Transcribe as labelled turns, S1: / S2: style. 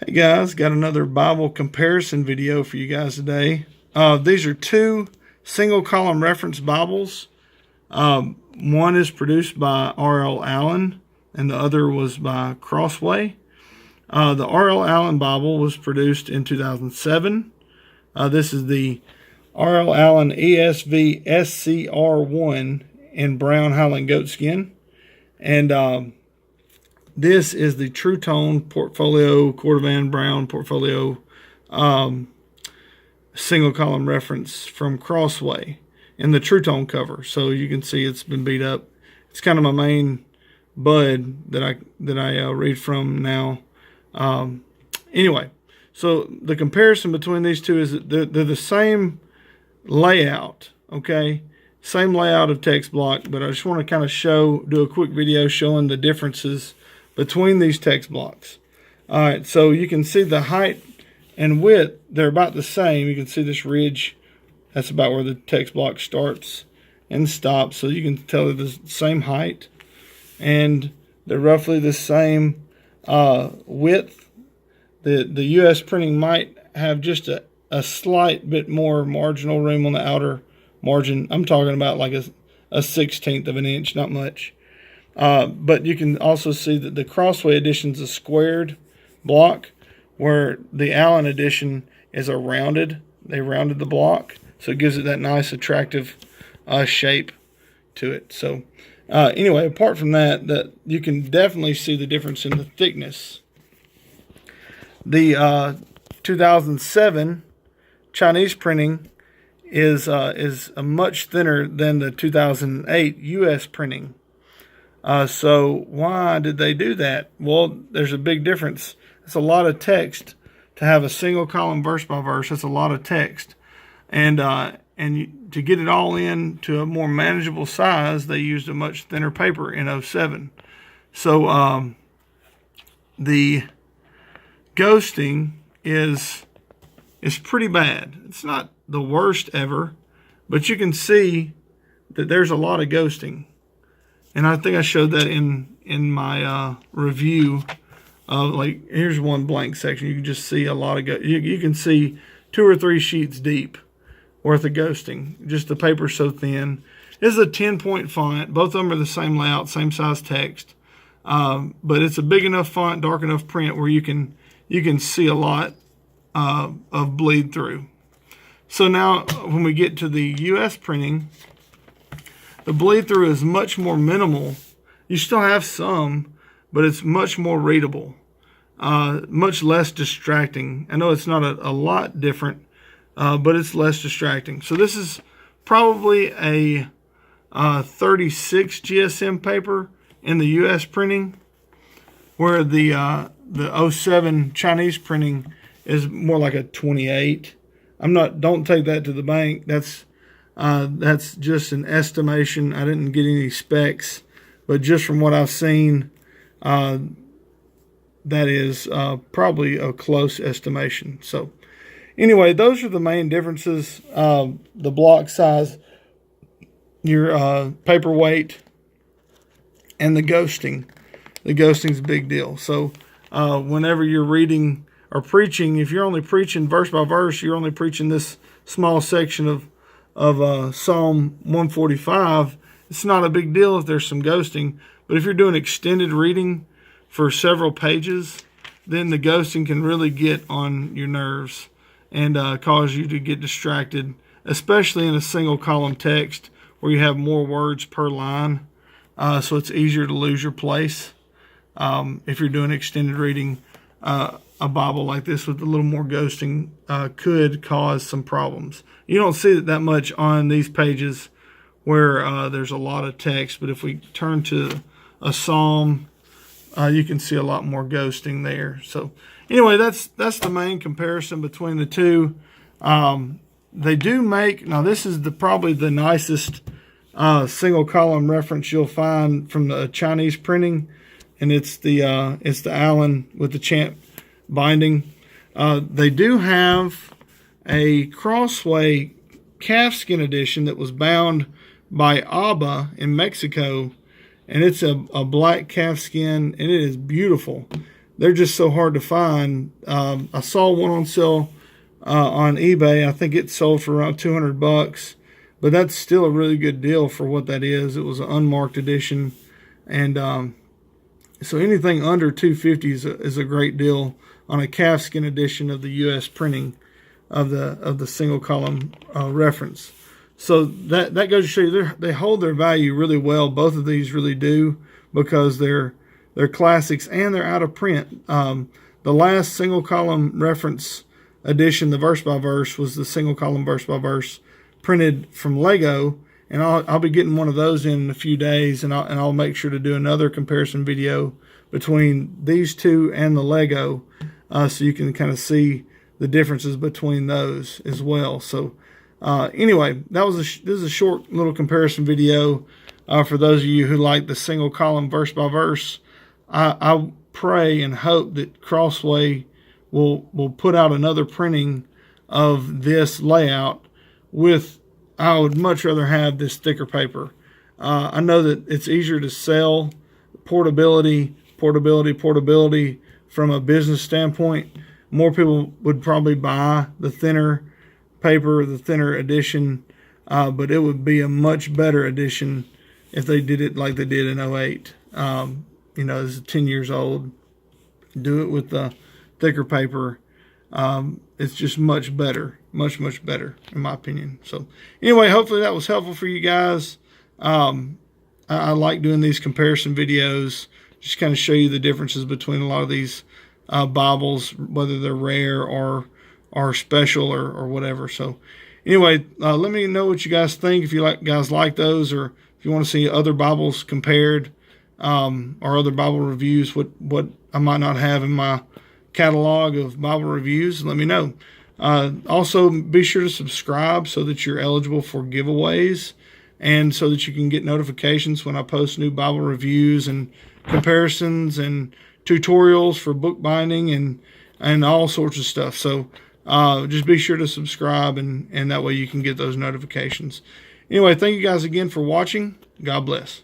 S1: Hey guys, got another Bible comparison video for you guys today. These are two single column reference Bibles. One is produced by R.L. Allen and the other was by Crossway. The R.L. Allen Bible was produced in 2007. This is the R.L. Allen ESV SCR1 in brown Highland goatskin. And this is the True Tone Portfolio Cordovan Brown Portfolio single column reference from Crossway in the True Tone cover. So you can see it's been beat up. It's kind of my main bud that I read from now. Anyway, so the comparison between these two is that they're the same layout, okay? Same layout of text block, but I just want to kind of do a quick video showing the differences between these text blocks. All right, so you can see the height and width, they're about the same. You can see this ridge, that's about where the text block starts and stops. So you can tell they're the same height and they're roughly the same width. The US printing might have just a slight bit more marginal room on the outer margin. I'm talking about like a 1/16 of an inch, not much. But you can also see that the Crossway edition is a squared block, where the Allen edition is a rounded. They rounded the block, so it gives it that nice, attractive shape to it. So anyway, apart from that, you can definitely see the difference in the thickness. The 2007 Chinese printing is a much thinner than the 2008 U.S. printing. So why did they do that? Well, there's a big difference. It's a lot of text to have a single column verse by verse. That's a lot of text, and to get it all in to a more manageable size, they used a much thinner paper in 07. So the ghosting is pretty bad. It's not the worst ever, but you can see that there's a lot of ghosting. And I think I showed that in my review. Like, here's one blank section. You can just see a lot of you can see 2 or 3 sheets deep worth of ghosting. Just the paper's so thin. This is a 10-point font. Both of them are the same layout, same size text. But it's a big enough font, dark enough print where you can see a lot of bleed through. So now when we get to the US printing, the bleed through is much more minimal. You still have some, but it's much more readable, much less distracting. I know it's not a lot different, but it's less distracting. So this is probably a 36 GSM paper in the US printing, where the 07 Chinese printing is more like a 28. Don't take that to the bank. That's just an estimation. I didn't get any specs, but just from what I've seen, that is probably a close estimation. So anyway, those are the main differences. The block size, your paper weight, and the ghosting. The ghosting's a big deal. So whenever you're reading or preaching, if you're only preaching verse by verse, you're only preaching this small section of Psalm 145, it's not a big deal if there's some ghosting. But if you're doing extended reading for several pages, then the ghosting can really get on your nerves and cause you to get distracted, especially in a single column text where you have more words per line. So it's easier to lose your place if you're doing extended reading. A Bible like this with a little more ghosting could cause some problems. You don't see it that much on these pages where there's a lot of text, but if we turn to a psalm, you can see a lot more ghosting there. So anyway, that's the main comparison between the two. They do make, now this is probably the nicest single column reference you'll find from the Chinese printing, and it's the Allen with the Champ binding. They do have a Crossway calfskin edition that was bound by Abba in Mexico, and it's a black calfskin, and it is beautiful. they're just so hard to find. I saw one on sale on eBay. I think it sold for around $200, but that's still a really good deal for what that is. It was an unmarked edition, and so anything under $250 is a great deal on a calfskin edition of the U.S. printing of the single column reference. So that goes to show you they hold their value really well. Both of these really do, because they're classics and they're out of print. The last single column reference edition, the verse by verse, was the single column verse by verse printed from Lego, and I'll be getting one of those in a few days, and I'll make sure to do another comparison video between these two and the Lego, so you can kind of see the differences between those as well. So anyway, this is a short little comparison video for those of you who like the single column verse by verse. I pray and hope that Crossway will put out another printing of this layout with, I would much rather have this thicker paper. I know that it's easier to sell, portability from a business standpoint. More people would probably buy the thinner paper, the thinner edition, but it would be a much better edition if they did it like they did in '08. You know, this is 10 years old. Do it with the thicker paper. It's just much better, much better in my opinion. So anyway, hopefully that was helpful for you guys. I like doing these comparison videos, just kind of show you the differences between a lot of these Bibles, whether they're rare or special or whatever. So anyway, let me know what you guys think, if you guys like those, or if you want to see other Bibles compared, or other Bible reviews, what I might not have in my catalog of Bible reviews, let me know. Also, be sure to subscribe so that you're eligible for giveaways, and so that you can get notifications when I post new Bible reviews and comparisons and tutorials for bookbinding and all sorts of stuff. So just be sure to subscribe, and that way you can get those notifications. Anyway, thank you guys again for watching. God bless.